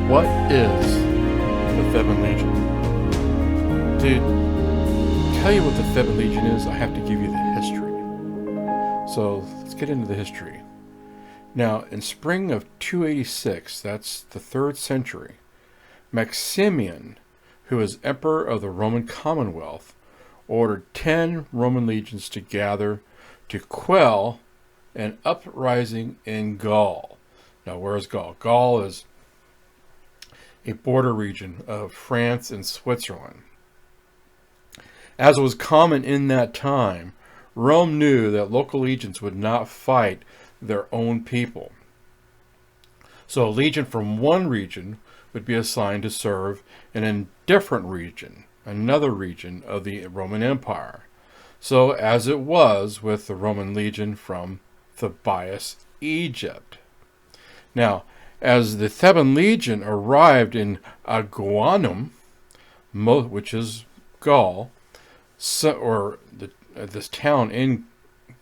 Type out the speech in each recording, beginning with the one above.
What is the Theban Legion? To tell you what the Theban Legion is, I have to give you the history. So let's get into the history. Now, in spring of 286, that's the 3rd century, Maximian, who was emperor of the Roman Commonwealth, ordered 10 Roman legions to gather to quell an uprising in Gaul. Now, where is Gaul? Gaul is a border region of France and Switzerland. As was common in that time, Rome knew that local legions would not fight their own people. So a legion from one region would be assigned to serve in a different region, another region of the Roman Empire. So as it was with the Roman legion from Theban, Egypt. Now, as the Theban legion arrived in Aguanum, which is Gaul, this town in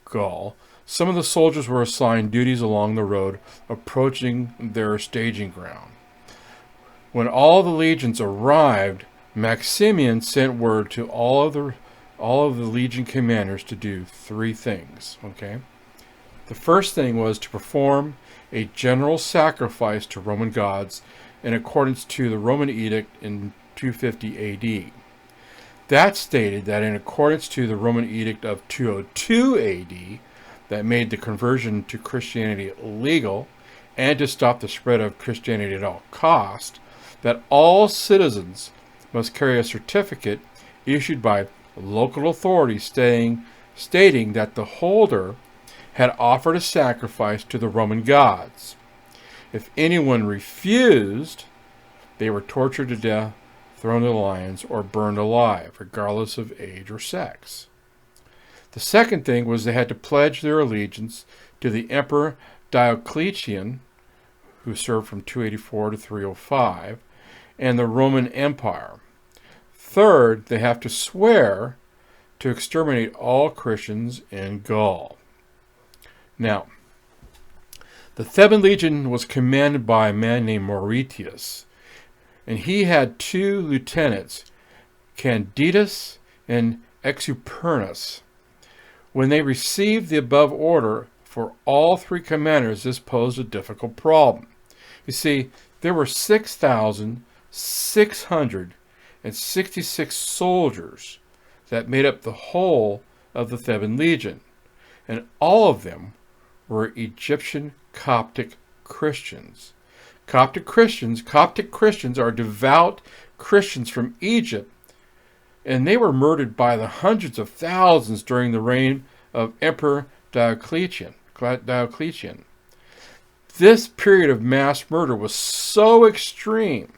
Gaul, some of the soldiers were assigned duties along the road approaching their staging ground. When all the legions arrived, Maximian sent word to all of the legion commanders to do 3 things. Okay, the first thing was to perform a general sacrifice to Roman gods in accordance to the Roman edict in 250 AD. That stated that in accordance to the Roman edict of 202 AD, that made the conversion to Christianity legal, and to stop the spread of Christianity at all cost, that all citizens must carry a certificate issued by local authorities stating that the holder had offered a sacrifice to the Roman gods. If anyone refused, they were tortured to death, thrown to the lions, or burned alive, regardless of age or sex. The second thing was they had to pledge their allegiance to the Emperor Diocletian, who served from 284 to 305, and the Roman Empire. Third, they have to swear to exterminate all Christians in Gaul. Now, the Theban Legion was commanded by a man named Mauritius, and he had 2 lieutenants, Candidas and Exupernus. When they received the above order for all 3 commanders, this posed a difficult problem. You see, there were 6,666 soldiers that made up the whole of the Theban Legion, and all of them were Egyptian Coptic Christians. Coptic Christians are devout Christians from Egypt, and they were murdered by the hundreds of thousands during the reign of Emperor Diocletian. This period of mass murder was so extreme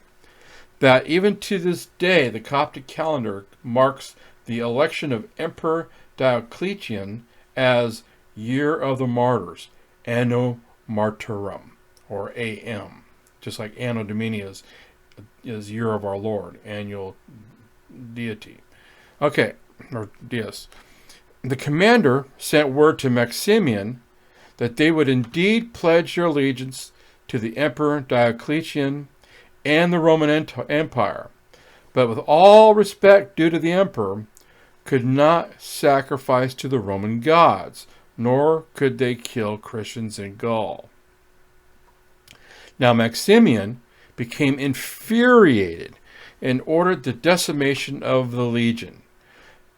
that even to this day, the Coptic calendar marks the election of Emperor Diocletian as Year of the Martyrs, Anno Martyrum, or AM, just like Anno Domini is Year of our Lord, annual deity. Okay, or Deus. The commander sent word to Maximian that they would indeed pledge their allegiance to the Emperor Diocletian and the Roman Empire, but with all respect due to the emperor, could not sacrifice to the Roman gods, nor could they kill Christians in Gaul. Now Maximian became infuriated and ordered the decimation of the legion.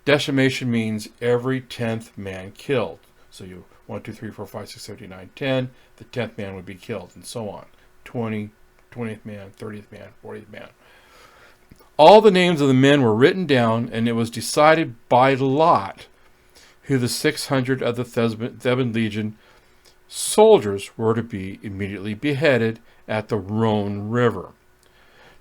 Decimation means every 10th man killed. So you 1, 2, 3, 4, 5, 6, 7, 8, 9, 10, the 10th man would be killed, and so on. 20th man, 30th man, 40th man. All the names of the men were written down, and it was decided by lot who the 600 of the Theban Legion soldiers were to be immediately beheaded at the Rhone River.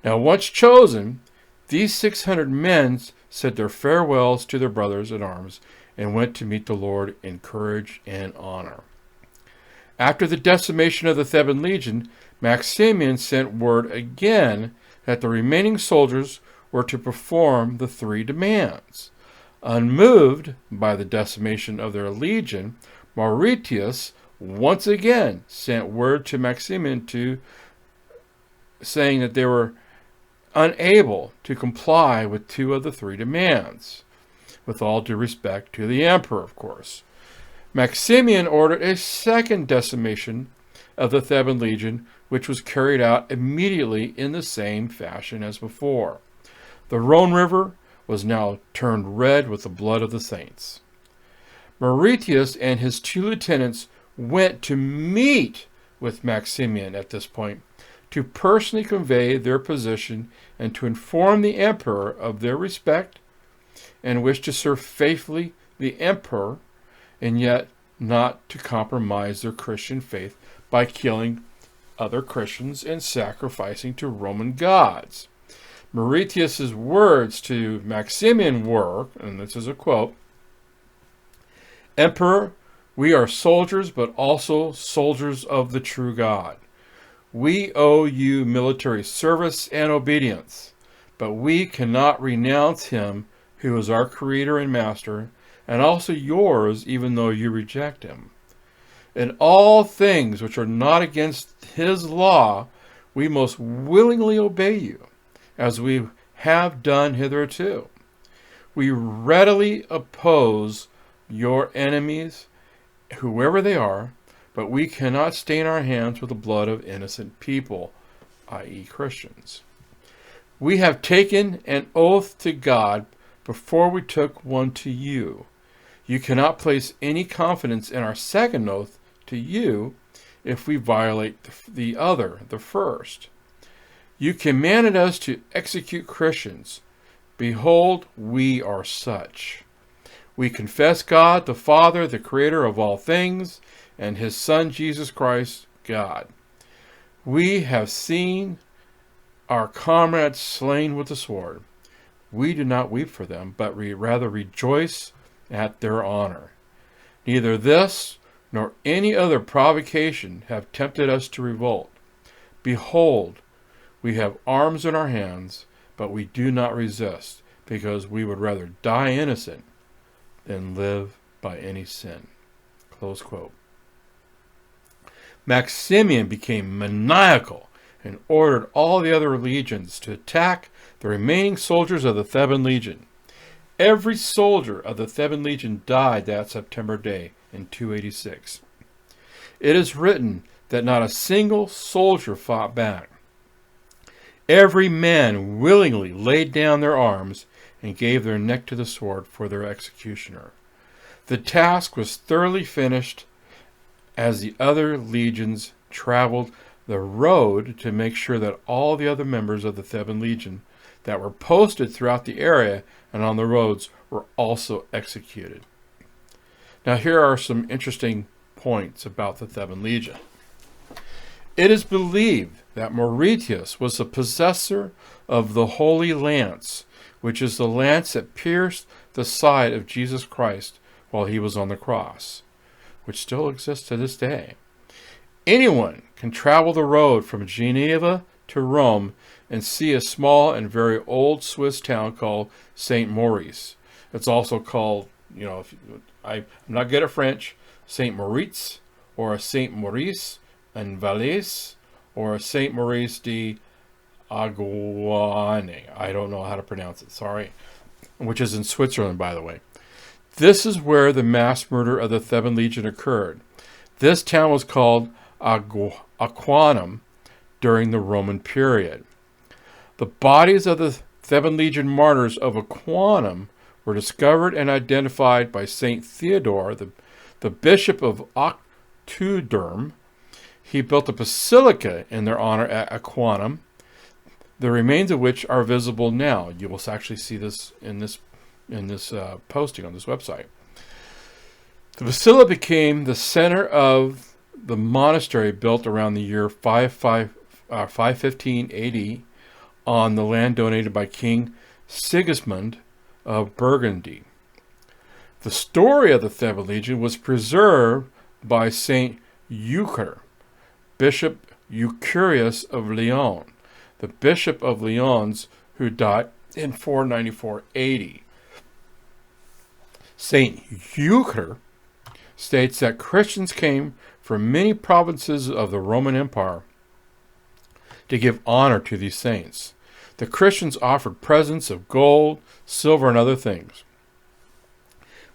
Now, once chosen, these 600 men said their farewells to their brothers in arms and went to meet the Lord in courage and honor. After the decimation of the Theban Legion, Maximian sent word again that the remaining soldiers were to perform the 3 demands. Unmoved by the decimation of their legion, Mauritius once again sent word to Maximian to saying that they were unable to comply with 2 of the 3 demands, with all due respect to the emperor, of course. Maximian ordered a second decimation of the Theban legion, which was carried out immediately in the same fashion as before. The Rhone River was now turned red with the blood of the saints. Mauritius and his 2 lieutenants went to meet with Maximian at this point to personally convey their position and to inform the emperor of their respect and wish to serve faithfully the emperor, and yet not to compromise their Christian faith by killing other Christians and sacrificing to Roman gods. Mauritius's words to Maximian were, and this is a quote, "Emperor, we are soldiers, but also soldiers of the true God. We owe you military service and obedience, but we cannot renounce him who is our creator and master, and also yours, even though you reject him. In all things which are not against his law, we most willingly obey you, as we have done hitherto. We readily oppose your enemies, whoever they are, but we cannot stain our hands with the blood of innocent people," i.e. Christians. "We have taken an oath to God before we took one to you. You cannot place any confidence in our second oath to you if we violate the first. You commanded us to execute Christians. Behold, we are such. We confess God the Father, the creator of all things, and his Son Jesus Christ, God. We have seen our comrades slain with the sword. We do not weep for them, but rather rejoice at their honor. Neither this nor any other provocation have tempted us to revolt. Behold, we have arms in our hands, but we do not resist, because we would rather die innocent than live by any sin." Close quote. Maximian became maniacal and ordered all the other legions to attack the remaining soldiers of the Theban legion. Every soldier of the Theban legion died that September day in 286. It is written that not a single soldier fought back. Every man willingly laid down their arms and gave their neck to the sword for their executioner. The task was thoroughly finished as the other legions traveled the road to make sure that all the other members of the Theban legion that were posted throughout the area and on the roads were also executed. Now here are some interesting points about the Theban legion. It is believed that Mauritius was the possessor of the Holy Lance, which is the lance that pierced the side of Jesus Christ while he was on the cross, which still exists to this day. Anyone can travel the road from Geneva to Rome and see a small and very old Swiss town called Saint Maurice. It's also called, I'm not good at French, Saint Moritz, or a Saint Maurice in Valais, or a Saint Maurice de Aguane. I don't know how to pronounce it, sorry. Which is in Switzerland, by the way. This is where the mass murder of the Theban legion occurred. This town was called Aquanum during the Roman period. The bodies of the Theban legion martyrs of Aquanum were discovered and identified by Saint Theodore, the bishop of Octuderm. He built a basilica in their honor at Aquanum, the remains of which are visible now. You will actually see this in this posting on this website. The basilica became the center of the monastery built around the year 515 AD on the land donated by King Sigismund of Burgundy. The story of the Theban legion was preserved by Saint Euchre, Bishop Eucherius of Lyon, the Bishop of Lyons, who died in 494 AD. Saint Euchre states that Christians came from many provinces of the Roman Empire to give honor to these saints. The Christians offered presents of gold, silver, and other things.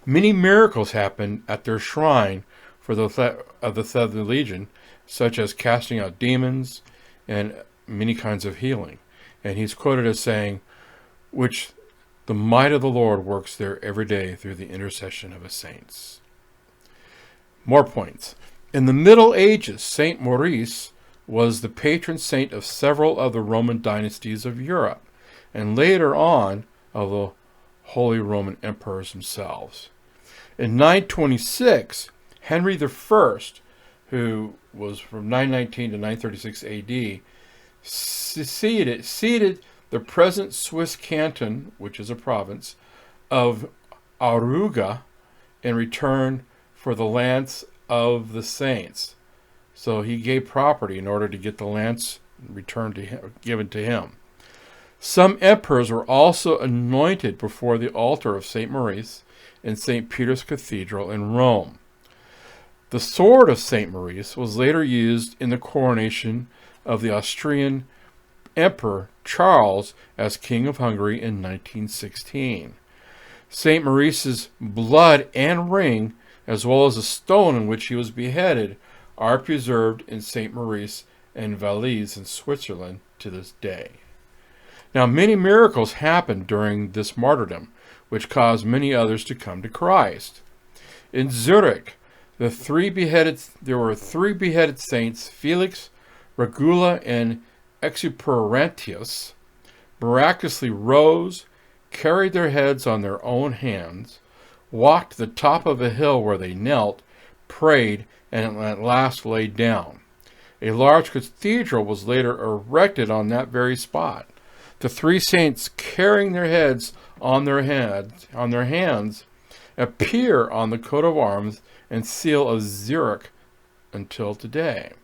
Many miracles happened at their shrine of the Theban Legion, such as casting out demons and many kinds of healing. And he's quoted as saying, which the might of the Lord works there every day through the intercession of his saints. More points. In the Middle Ages, Saint Maurice was the patron saint of several of the Roman dynasties of Europe, and later on of the Holy Roman Emperors themselves. In 926, Henry I, who was from 919 to 936 AD, ceded the present Swiss canton, which is a province, of Aruga in return for the lands of the saints. So he gave property in order to get the lands returned to him, given to him. Some emperors were also anointed before the altar of St. Maurice in St. Peter's Cathedral in Rome. The sword of St. Maurice was later used in the coronation of the Austrian Emperor Charles as King of Hungary in 1916. St. Maurice's blood and ring, as well as the stone in which he was beheaded, are preserved in St. Maurice and Valais in Switzerland to this day. Now, many miracles happened during this martyrdom, which caused many others to come to Christ. In Zurich, there were three beheaded saints, Felix, Regula, and Exuperantius, miraculously rose, carried their heads on their own hands, walked to the top of a hill where they knelt, prayed, and at last laid down. A large cathedral was later erected on that very spot. The three saints carrying their heads on their hands appear on the coat of arms and seal of Zurich until today.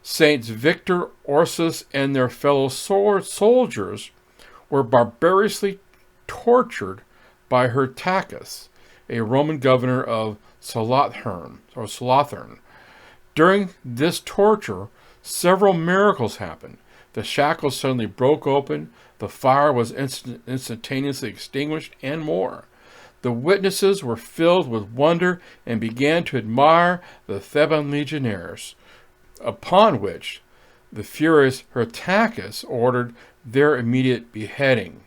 Saints Victor, Ursus, and their fellow soldiers were barbarously tortured by Hyrtacus, a Roman governor of Solothurn. During this torture, several miracles happened. The shackles suddenly broke open, the fire was instantaneously extinguished, and more. The witnesses were filled with wonder and began to admire the Theban legionnaires, upon which the furious Hyrtacus ordered their immediate beheading.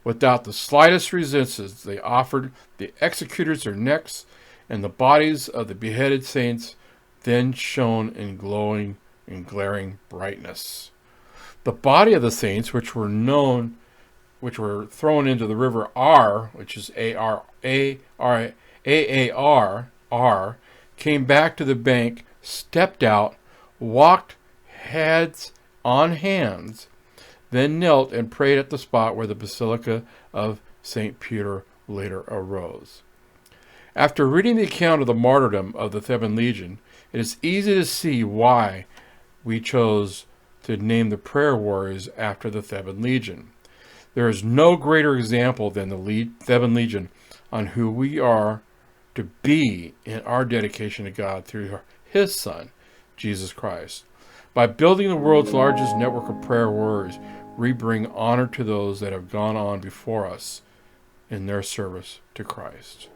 Without the slightest resistance, they offered the executors their necks, and the bodies of the beheaded saints then shone in glowing and glaring brightness. The body of the saints, which were thrown into the river R, which is AAR, came back to the bank, stepped out, walked heads on hands, then knelt and prayed at the spot where the Basilica of St. Peter later arose. After reading the account of the martyrdom of the Theban Legion, it is easy to see why we chose to name the prayer warriors after the Theban Legion. There is no greater example than the Theban Legion on who we are to be in our dedication to God through His Son, Jesus Christ. By building the world's largest network of prayer warriors, we bring honor to those that have gone on before us in their service to Christ.